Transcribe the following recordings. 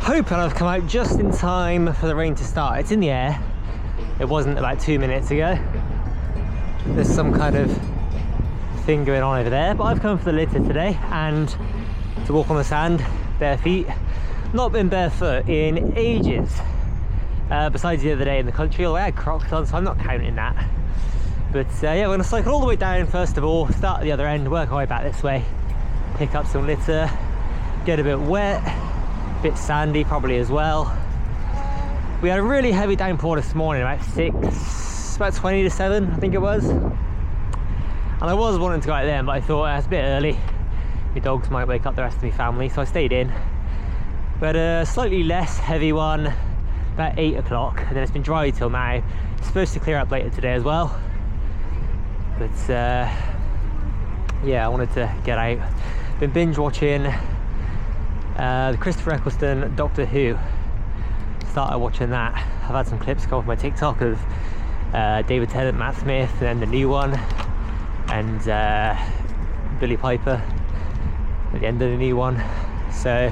Hoping I've come out just in time for the rain to start. It's in the air. It wasn't about 2 minutes ago. There's some kind of thing going on over there, but I've come for the litter today and to walk on the sand bare feet. Not been barefoot in ages, besides the other day in the country, although I had Crocs on, so I'm not counting that. But yeah, we're going to cycle all the way down first of all, start at the other end, work our way back this way, pick up some litter, get a bit wet, a bit sandy probably as well. We had a really heavy downpour this morning, about 20 to 7 I think it was, and I was wanting to go out then, but I thought it's a bit early, my dogs might wake up the rest of my family, so I stayed in. We had a slightly less heavy one about 8 o'clock, and then it's been dry till now. It's supposed to clear up later today as well, but yeah, I wanted to get out. Been binge watching the Christopher Eccleston Doctor Who. Started watching that. I've had some clips come off my TikTok of David Tennant, Matt Smith, and then the new one, and Billy Piper at the end of the new one. So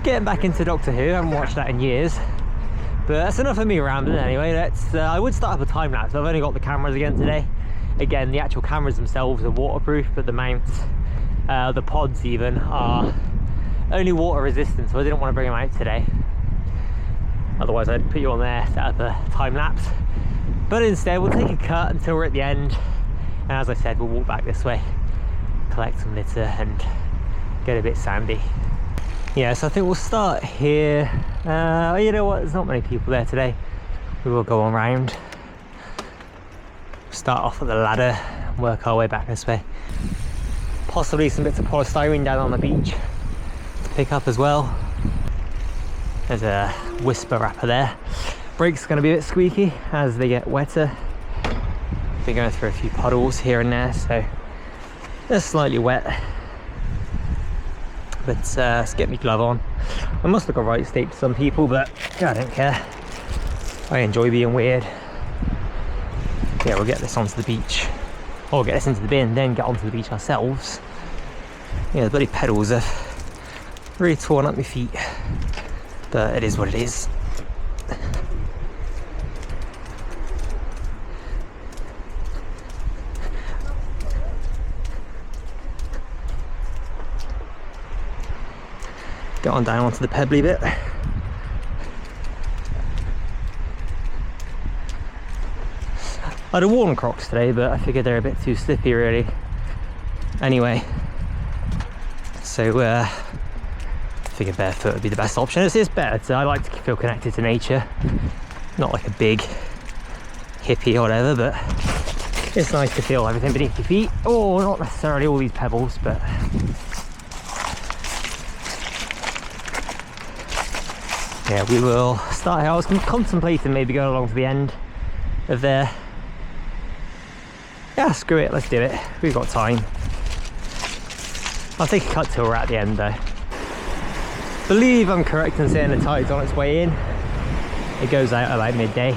getting back into Doctor Who. I haven't watched that in years, but that's enough of me rambling anyway. Let's I would start up a time lapse. I've only got the cameras again today. Again, the actual cameras themselves are waterproof, but the mounts, the pods even, are only water resistant, so I didn't want to bring them out today. Otherwise I'd put you on there, set up a time lapse, but instead we'll take a cut until we're at the end, and as I said, we'll walk back this way, collect some litter and get a bit sandy. Yeah, so I think we'll start here. You know what, there's not many people there today. We will go on round, start off at the ladder and work our way back this way. Possibly some bits of polystyrene down on the beach to pick up as well. There's a whisper wrapper there. Brakes are going to be a bit squeaky as they get wetter. Been going through a few puddles here and there, so they're slightly wet. But let's get my glove on. I must look a right state to some people, but yeah, I don't care. I enjoy being weird. Yeah, we'll get this onto the beach, or get this into the bin, then get onto the beach ourselves. Yeah, the bloody pedals have really torn up my feet, but it is what it is. Get on down onto the pebbly bit. I'd have worn Crocs today, but I figured they're a bit too slippy really. Anyway, so I figured barefoot would be the best option. It's better, so I like to feel connected to nature. Not like a big hippie or whatever, but it's nice to feel everything beneath your feet. Oh, not necessarily all these pebbles, but yeah, we will start here. I was contemplating maybe going along to the end of there. Yeah, screw it, let's do it. We've got time. I'll take a cut till we're at the end though. Believe I'm correct in saying the tide's on its way in. It goes out at like midday.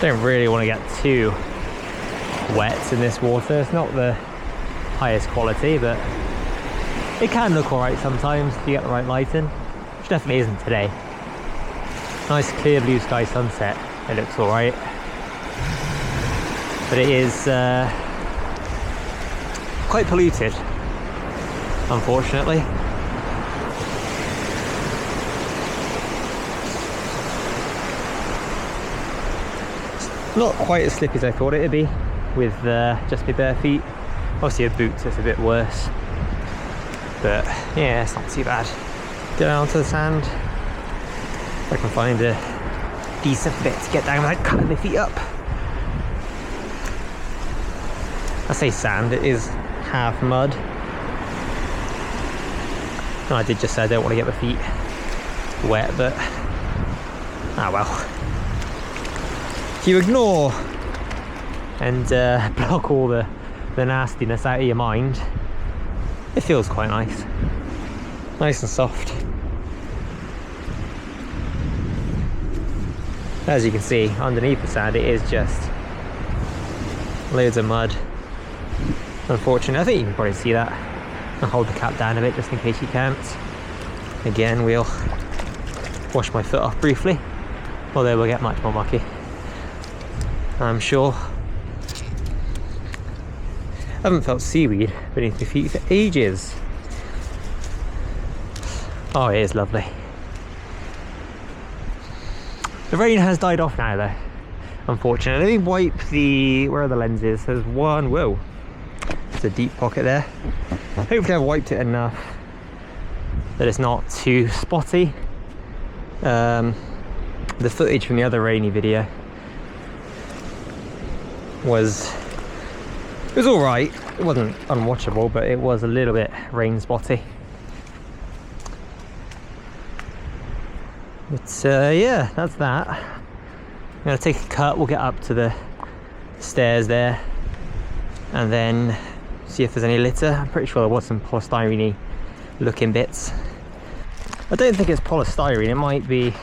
Don't really want to get too wet in this water. It's not the highest quality, but it can look alright sometimes if you get the right lighting, which definitely isn't today. Nice clear blue sky sunset, it looks alright. But it is quite polluted, unfortunately. It's not quite as slippy as I thought it would be with just my bare feet. Obviously with boots it's a bit worse. But yeah, it's not too bad. Get down to the sand. If I can find a decent bit to get down without cutting my feet up. I say sand, it is half mud. And I did just say I don't want to get my feet wet, but ah well. If you ignore and block all the nastiness out of your mind, it feels quite nice. Nice and soft. As you can see, underneath the sand it is just loads of mud. Unfortunately, I think you can probably see that. I'll hold the cap down a bit just in case you can't. Again, we'll wash my foot off briefly, although we'll get much more mucky, I'm sure. I haven't felt seaweed beneath my feet for ages. Oh, it is lovely. The rain has died off now though, unfortunately. Let me wipe the, where are the lenses? There's one, whoa, there's a deep pocket there. Hopefully I've wiped it enough that it's not too spotty. The footage from the other rainy video was all right. It wasn't unwatchable, but it was a little bit rain spotty. But yeah, that's that. I'm gonna take a cut. We'll get up to the stairs there and then see if there's any litter. I'm pretty sure there was some polystyrene looking bits. I don't think it's polystyrene, it might be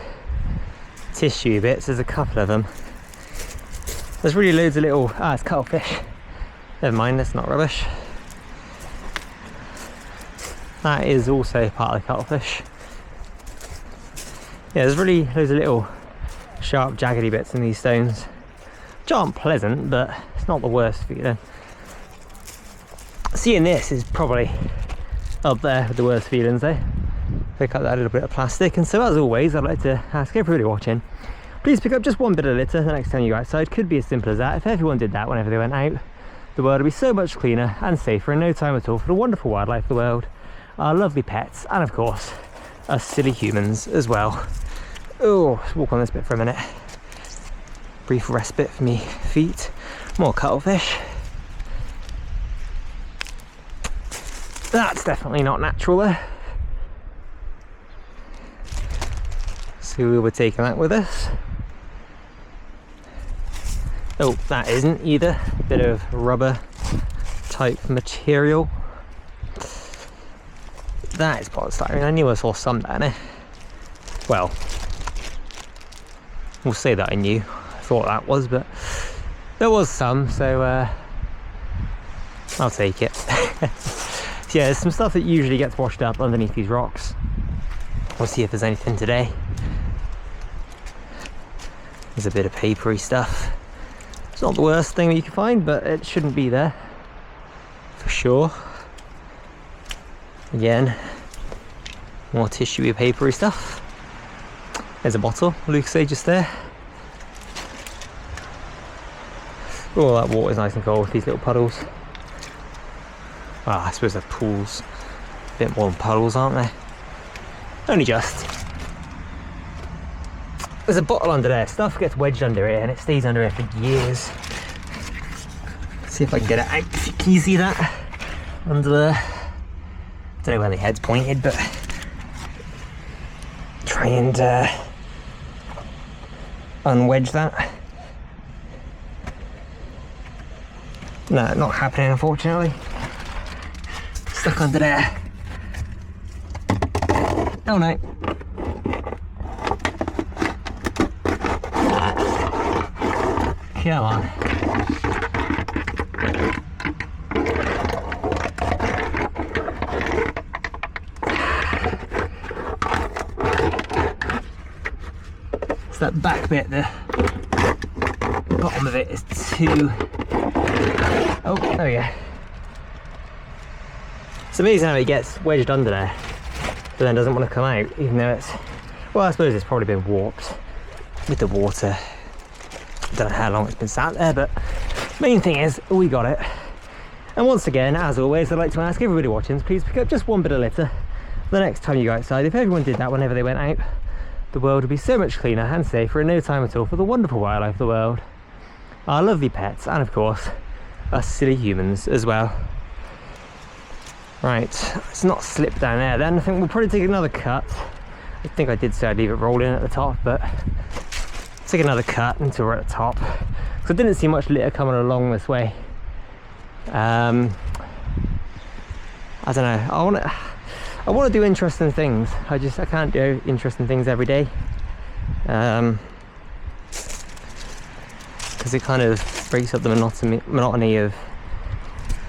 tissue bits. There's a couple of them. There's really loads of little, it's cuttlefish. Never mind, that's not rubbish. That is also part of the cuttlefish. Yeah, there's really loads of little sharp jaggedy bits in these stones, which aren't pleasant, but it's not the worst feeling. Seeing this is probably up there with the worst feelings though. Pick up that little bit of plastic. And so as always, I'd like to ask everybody watching, please pick up just one bit of litter the next time you go outside. Could be as simple as that. If everyone did that whenever they went out, the world would be so much cleaner and safer in no time at all for the wonderful wildlife of the world, our lovely pets, and of course us silly humans as well. Oh, let's walk on this bit for a minute. Brief respite for me feet. More cuttlefish. That's definitely not natural there. So we were taking that with us. Oh, that isn't either. Bit of rubber type material. That is polystyrene. I knew I saw some down there. Well, we'll say that I knew. I thought that was, but there was some, so I'll take it. So yeah, there's some stuff that usually gets washed up underneath these rocks. We'll see if there's anything today. There's a bit of papery stuff. It's not the worst thing that you can find, but it shouldn't be there for sure. Again, more tissuey papery stuff. There's a bottle, Lucozade just there. Oh, that water's nice and cold with these little puddles. Well, I suppose they're pools. A bit more than puddles, aren't they? Only just. There's a bottle under there. Stuff gets wedged under it and it stays under it for years. Let's see if I can get it out. Can you see that? Under there. I don't know where the head's pointed, but try and unwedge that. No, not happening, unfortunately. Stuck under there. Oh no. Come on. It's that back bit, the bottom of it is too... Oh, there we go. It's amazing how it gets wedged under there, but then doesn't want to come out, even though it's... Well, I suppose it's probably been warped with the water. I don't know how long it's been sat there, but main thing is we got it. And once again, as always, I'd like to ask everybody watching, please pick up just one bit of litter the next time you go outside. If everyone did that whenever they went out, the world would be so much cleaner and safer in no time at all for the wonderful wildlife of the world, our lovely pets, and of course us silly humans as well. Right, let's not slip down there then. I think we'll probably take another cut. I think I did say I'd leave it rolling at the top, but take another cut until we're at the top, because I didn't see much litter coming along this way. I don't know, I want to do interesting things. I can't do interesting things every day, because it kind of breaks up the monotony of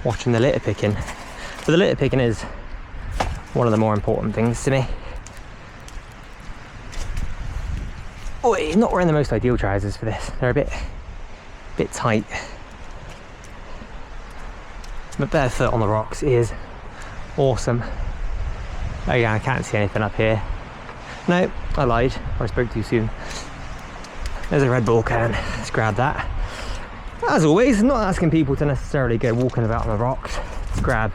watching the litter picking. But the litter picking is one of the more important things to me. Oh, he's not wearing the most ideal trousers for this. They're a bit tight. But barefoot on the rocks is awesome. Oh yeah, I can't see anything up here. No, I lied. I spoke too soon. There's a Red Bull can. Let's grab that. As always, not asking people to necessarily go walking about on the rocks. Let's grab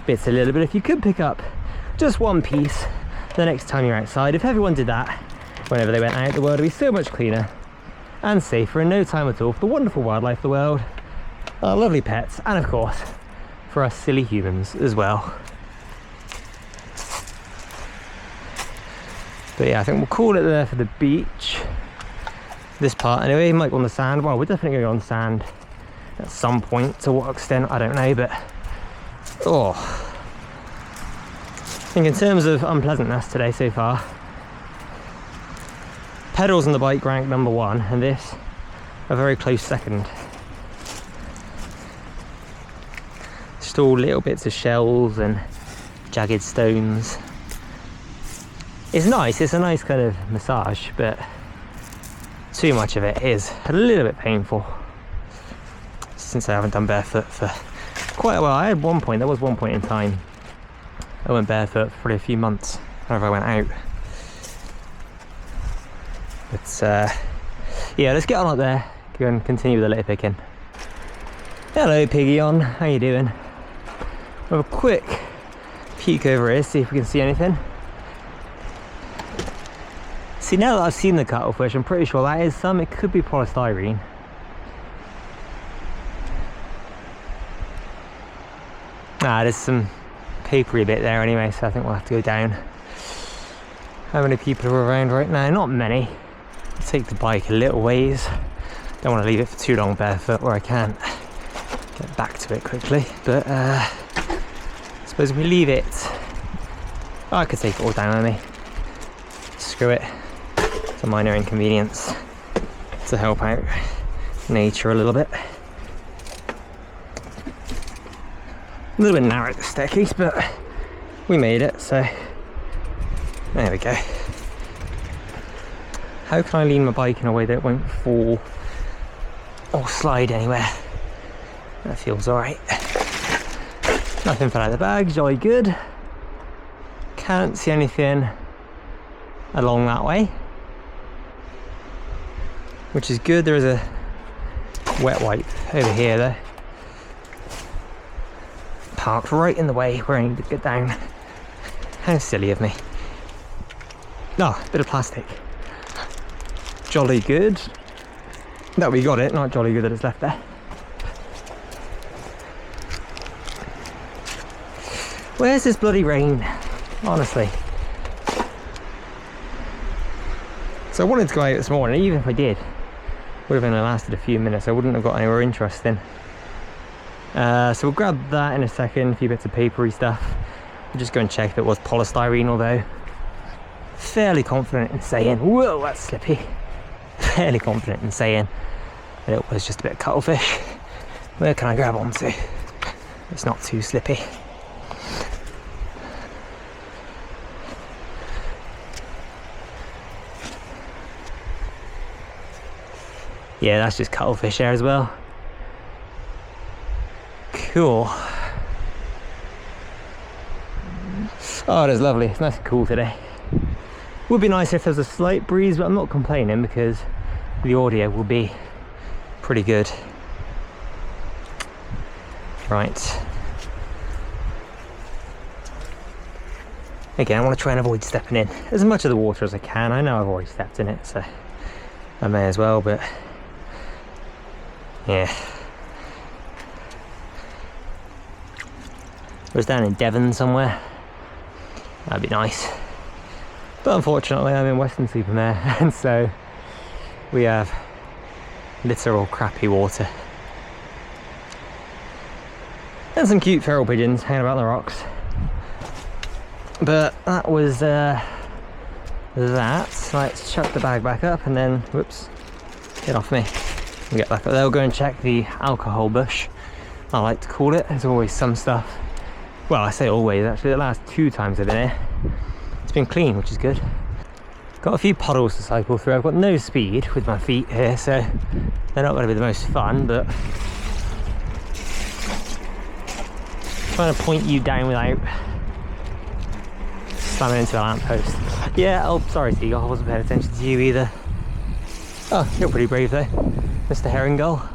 bits a little bit. If you could pick up just one piece the next time you're outside, if everyone did that whenever they went out, the world would be so much cleaner and safer in no time at all for the wonderful wildlife of the world, our lovely pets, and of course for us silly humans as well. But yeah, I think we'll call it there for the beach. This part anyway. Might go on the sand. Well, we're definitely going to go on sand at some point. To what extent, I don't know, but oh, I think in terms of unpleasantness today so far, pedals on the bike rank number 1 and this a very close second. Just all little bits of shells and jagged stones. It's nice, it's a nice kind of massage, but too much of it is a little bit painful. Since I haven't done barefoot for quite a while. There was one point in time I went barefoot for probably a few months whenever I went out. But yeah, let's get on up there, go and continue with the litter picking. Hello Piggy on, how you doing? Have a quick peek over here, see if we can see anything. See, now that I've seen the cuttlefish, I'm pretty sure that is some. It could be polystyrene. There's some papery bit there anyway, so I think we'll have to go down. How many people are around right now? Not many. I'll take the bike a little ways. Don't want to leave it for too long barefoot where I can't get back to it quickly. But I suppose if we leave it, I could take it all down with me. Screw it. It's a minor inconvenience to help out nature a little bit. A little bit narrow the staircase, but we made it, so there we go. How can I lean my bike in a way that it won't fall or slide anywhere? That feels alright. Nothing fell out of the bag, jolly good. Can't see anything along that way, which is good. There is a wet wipe over here though, parked right in the way where I need to get down. How silly of me. Oh, bit of plastic. Jolly good that we got it, not jolly good that it's left there. Where's this bloody rain, honestly? So I wanted to go out this morning. Even if I did, would have only lasted a few minutes. I wouldn't have got anywhere interesting. So we'll grab that in a second, a few bits of papery stuff. We'll just go and check if it was polystyrene, although fairly confident in saying, whoa, that's slippy. Fairly confident in saying that it was just a bit of cuttlefish. Where can I grab onto? It's not too slippy. Yeah, that's just cuttlefish there as well. Cool. Oh, it is lovely. It's nice and cool today. Would be nice if there's a slight breeze, but I'm not complaining because the audio will be pretty good. Right. Again, I want to try and avoid stepping in as much of the water as I can. I know I've already stepped in it, so I may as well, but yeah. I was down in Devon somewhere. That'd be nice. But unfortunately I'm in Weston-super-Mare and so we have literal crappy water. And some cute feral pigeons hanging about the rocks. But that was that. Let's chuck the bag back up and then, whoops, get off me. We'll get back up there. We'll go and check the alcohol bush, I like to call it. There's always some stuff Well, I say always, actually the last 2 times I've been here, it's been clean, which is good. Got a few puddles to cycle through. I've got no speed with my feet here, so they're not going to be the most fun, but trying to point you down without slamming into a lamppost. Yeah, oh, sorry Seagull, I wasn't paying attention to you either. Oh, you're pretty brave though, Mr. Herring Gull.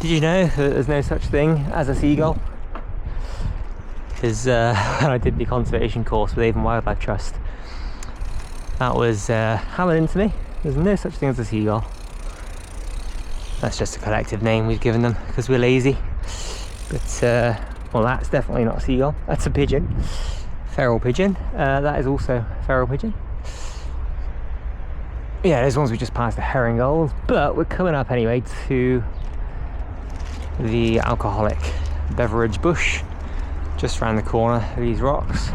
Did you know that there's no such thing as a seagull? Because when I did the conservation course with Avon Wildlife Trust, that was hammered into me. There's no such thing as a seagull. That's just a collective name we've given them because we're lazy. But well, that's definitely not a seagull. That's a pigeon, feral pigeon. That is also a feral pigeon. Yeah, those ones we just passed the herring gulls, but we're coming up anyway to the alcoholic beverage bush just around the corner of these rocks.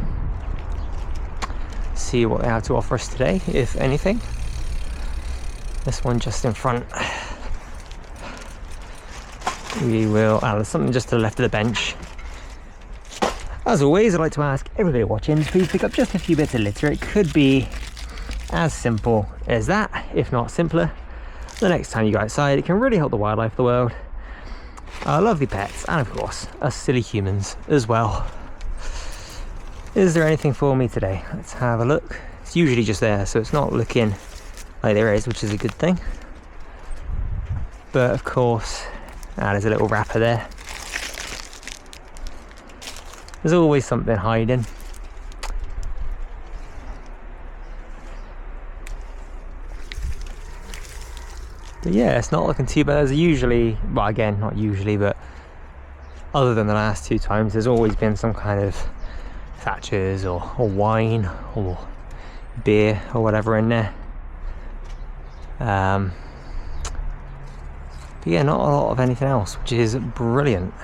See what they have to offer us today, if anything. This one just in front. We will, there's something just to the left of the bench. As always, I'd like to ask everybody watching, please pick up just a few bits of litter. It could be as simple as that, if not simpler. The next time you go outside, it can really help the wildlife of the world, our lovely pets, and of course, us silly humans as well. Is there anything for me today? Let's have a look. It's usually just there, so it's not looking like there is, which is a good thing. But of course, there's a little wrapper there. There's always something hiding. But yeah, it's not looking too bad. There's usually, well again, not usually, but other than the last 2 times, there's always been some kind of Thatchers or wine or beer or whatever in there. But yeah, not a lot of anything else, which is brilliant.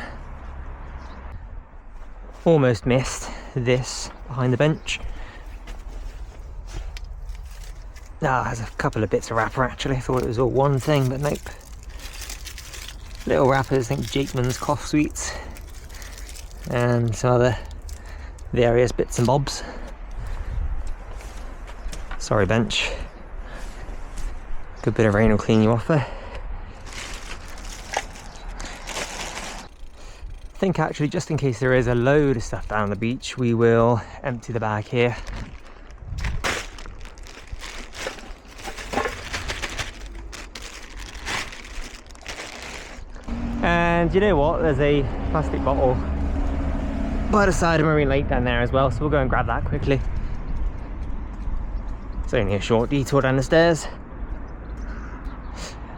Almost missed this behind the bench. There's a couple of bits of wrapper actually. I thought it was all one thing, but nope. Little wrappers, I think Jakeman's cough sweets, and some other various bits and bobs. Sorry bench. Good bit of rain will clean you off there. I think actually, just in case there is a load of stuff down the beach, we will empty the bag here. And you know what, there's a plastic bottle by the side of Marine Lake down there as well, so we'll go and grab that quickly. It's only a short detour down the stairs.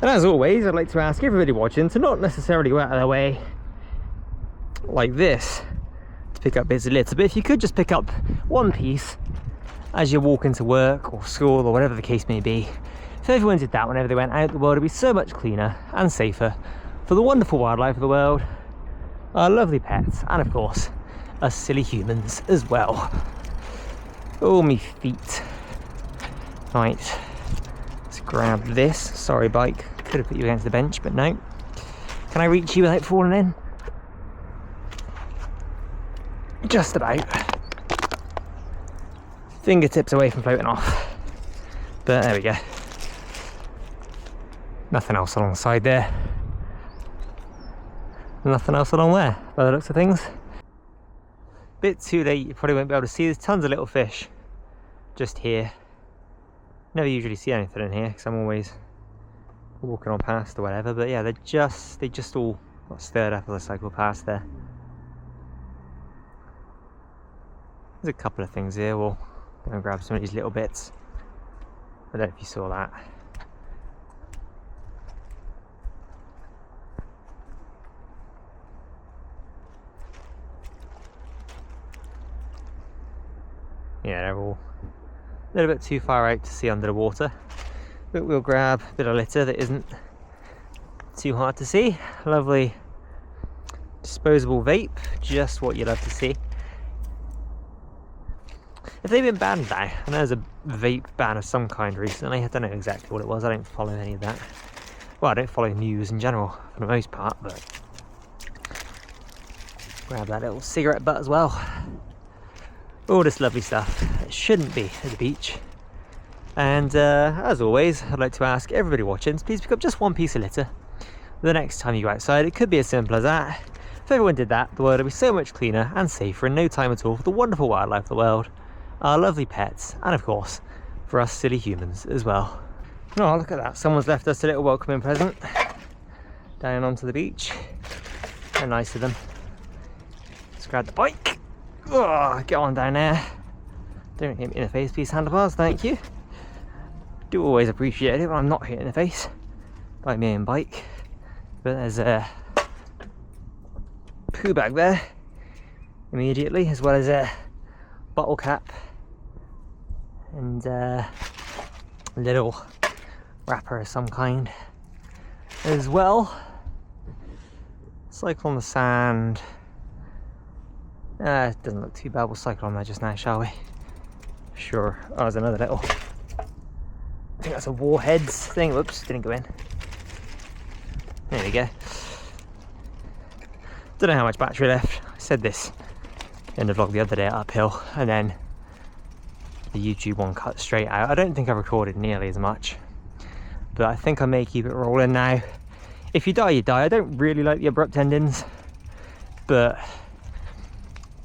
And as always, I'd like to ask everybody watching to not necessarily go out of their way like this to pick up bits of litter, but if you could just pick up one piece as you're walking to work or school or whatever the case may be. If everyone did that whenever they went out, the world would be so much cleaner and safer for the wonderful wildlife of the world, our lovely pets, and of course us silly humans as well. Oh, me feet. Right, let's grab this. Sorry bike, could have put you against the bench, but no. Can I reach you without falling in? Just about. Fingertips away from floating off. But there we go. Nothing else along the side there. Nothing else along there, by the looks of things. Bit too late, you probably won't be able to see. There's tons of little fish just here. Never usually see anything in here because I'm always walking on past or whatever, but yeah, they just all got stirred up as I cycle past there. There's a couple of things here. We'll go and grab some of these little bits. I don't know if you saw that. Yeah, they're all a little bit too far out to see under the water, but we'll grab a bit of litter that isn't too hard to see. Lovely disposable vape, just what you love to see. If they've been banned now, I know there's a vape ban of some kind recently. I don't know exactly what it was. I don't follow any of that. Well, I don't follow news in general for the most part, but Grab that little cigarette butt as well. All this lovely stuff that shouldn't be at the beach. And as always, I'd like to ask everybody watching to please pick up just one piece of litter the next time you go outside. It could be as simple as that. If everyone did that, the world would be so much cleaner and safer in no time at all for the wonderful wildlife of the world, our lovely pets, and of course, for us silly humans as well. Oh, look at that. Someone's left us a little welcoming present down onto the beach. How nice of them. Let's grab the bike. Oh, get on down there. Don't hit me in the face, please, handlebars. Thank you. Do always appreciate it when I'm not hit in the face by my own bike. But there's a poo bag there immediately, as well as a bottle cap and a little wrapper of some kind as well. Cycle on the sand. It doesn't look too bad. We'll cycle on there just now, shall we? Sure. Oh, there's another little, I think that's a Warheads thing. Whoops, didn't go in. There we go. Don't know how much battery left. I said this in the vlog the other day uphill, and then the YouTube one cut straight out. I don't think I recorded nearly as much, but I think I may keep it rolling now. If you die, you die. I don't really like the abrupt endings, but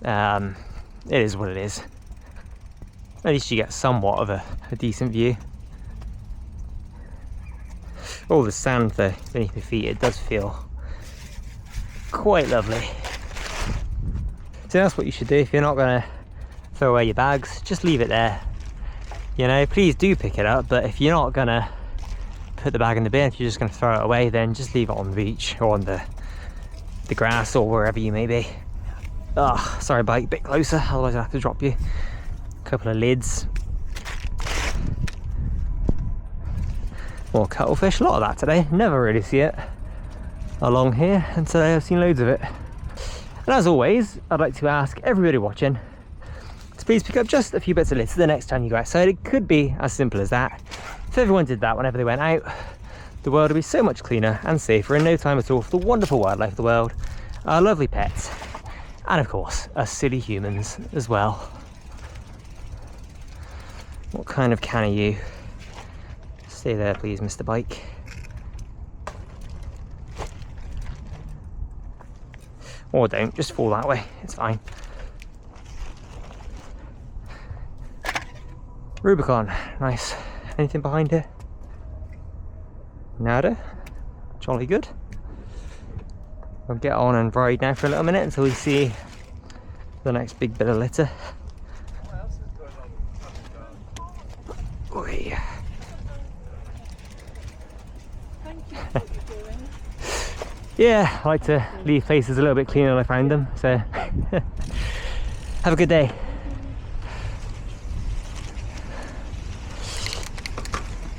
it is what it is. At least you get somewhat of a decent view. All the sand though beneath my feet, it does feel quite lovely. So that's what you should do if you're not going to throw away your bags. Just leave it there. You know, please do pick it up, but if you're not going to put the bag in the bin, if you're just going to throw it away, then just leave it on the beach or on the grass or wherever you may be. Ah, sorry, bike, a bit closer, otherwise I'll have to drop you. A couple of lids. More cuttlefish, a lot of that today. Never really see it along here, and today I've seen loads of it. And as always, I'd like to ask everybody watching to please pick up just a few bits of litter the next time you go outside. It could be as simple as that. If everyone did that whenever they went out, the world would be so much cleaner and safer in no time at all for the wonderful wildlife of the world, our lovely pets, and of course, us silly humans as well. What kind of can are you? Stay there, please, Mr. Bike. Or don't, just fall that way, it's fine. Rubicon, nice. Anything behind here? Nada. Jolly good. We'll get on and ride now for a little minute until we see the next big bit of litter. What else is going on? Oi. Thank you for what you're doing. Yeah, I like to leave places a little bit cleaner than I found them, so have a good day.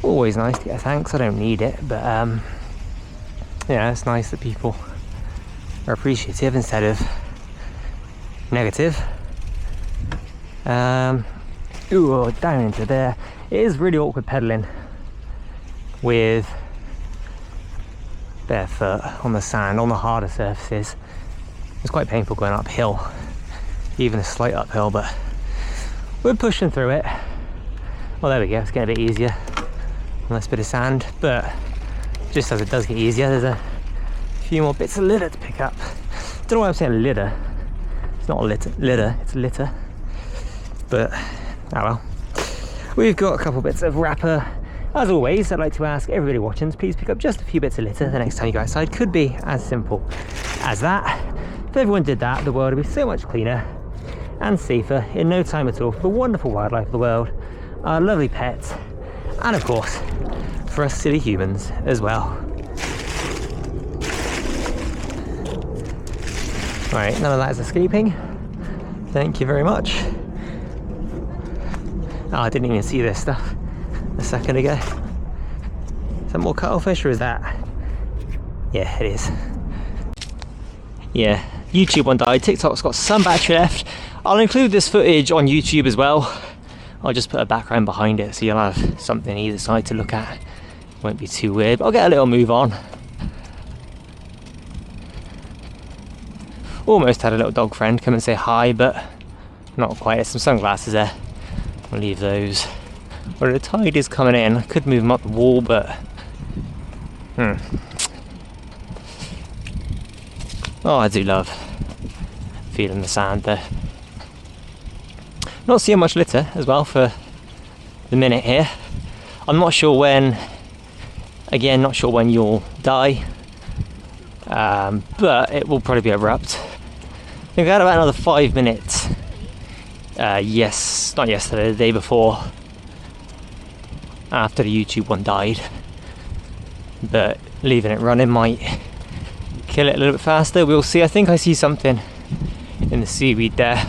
Always nice to get a thanks. I don't need it, but yeah, it's nice that people are appreciative instead of negative. Ooh, down into there. It is really awkward pedaling with barefoot on the sand, on the harder surfaces. It's quite painful going uphill, even a slight uphill, but we're pushing through it. Well, there we go, it's getting a bit easier on this bit of sand, but just as it does get easier, there's a few more bits of litter to pick up. Don't know why I'm saying litter. It's not litter, it's litter. But, oh well. We've got a couple bits of wrapper. As always, I'd like to ask everybody watching to please pick up just a few bits of litter the next time you go outside. Could be as simple as that. If everyone did that, the world would be so much cleaner and safer in no time at all for the wonderful wildlife of the world, our lovely pets, and of course, for us silly humans as well. Right, none of that is escaping. Thank you very much. Oh, I didn't even see this stuff a second ago. Is that more cuttlefish or is that? Yeah, it is. Yeah, YouTube one died. TikTok's got some battery left. I'll include this footage on YouTube as well. I'll just put a background behind it so you'll have something either side to look at. Won't be too weird, but I'll get a little move on. Almost had a little dog friend come and say hi, but not quite. There's some sunglasses there. I'll leave those. Well, the tide is coming in. I could move them up the wall, but oh, I do love feeling the sand there. Not seeing much litter as well for the minute here. I'm not sure when, again, not sure when you'll die, but it will probably be abrupt. I think I had about another 5 minutes, not yesterday, the day before, after the YouTube one died, but leaving it running might kill it a little bit faster. We'll see. I think I see something in the seaweed there.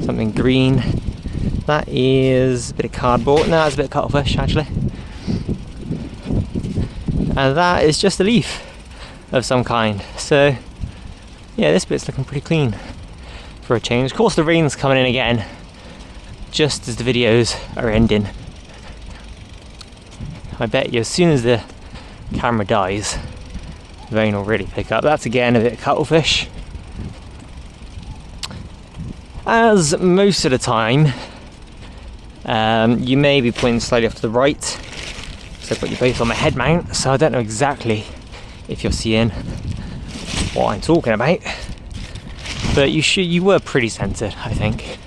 Something green. That is a bit of cardboard. No, that's a bit of cuttlefish actually. And that is just a leaf of some kind. So yeah, this bit's looking pretty clean for a change. Of course the rain's coming in again just as the videos are ending. I bet you as soon as the camera dies, the rain will really pick up. That's again a bit of cuttlefish. As most of the time, you may be pointing slightly off to the right, so I've got you both on my head mount, so I don't know exactly if you're seeing what I'm talking about, but you were pretty centered, I think.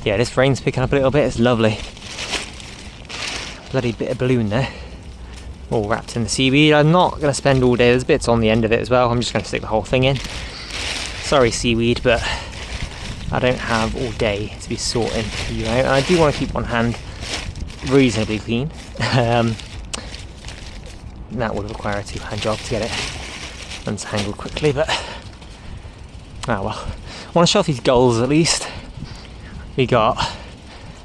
Yeah, this rain's picking up a little bit. It's lovely. Bloody bit of balloon there, all wrapped in the seaweed. I'm not going to spend all day. There's bits on the end of it as well. I'm just going to stick the whole thing in. Sorry seaweed, but I don't have all day to be sorting you out, and I do want to keep one hand reasonably clean. That would require a two-hand job to get it untangled quickly, but oh well. I want to show off these gulls at least. We got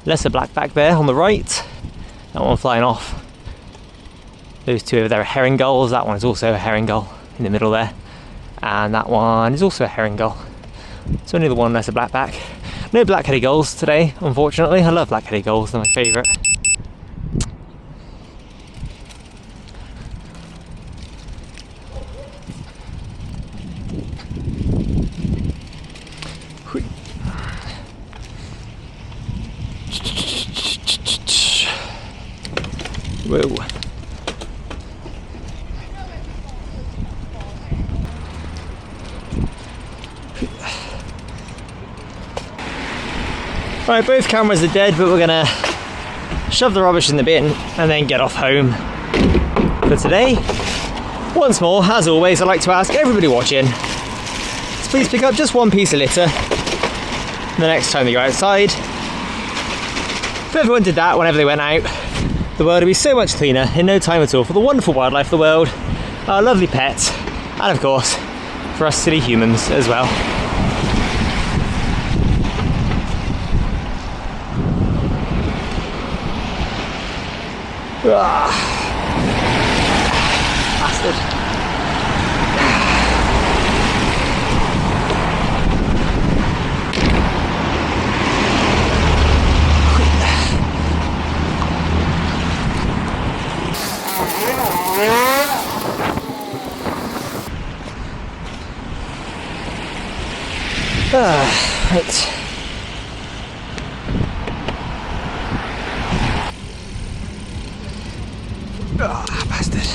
lesser blackback there on the right, that one flying off. Those two over there are herring gulls. That one is also a herring gull in the middle there, and that one is also a herring gull. So only the one lesser blackback. No black-headed gulls today, unfortunately. I love black-headed gulls, they're my favourite. Whoa. Right, both cameras are dead, but we're gonna shove the rubbish in the bin and then get off home for today. Once more, as always, I'd like to ask everybody watching to please pick up just one piece of litter the next time that you're outside. If everyone did that whenever they went out, the world would be so much cleaner in no time at all for the wonderful wildlife of the world, our lovely pets, and of course, for us silly humans as well. Bastard. Right. Bastard.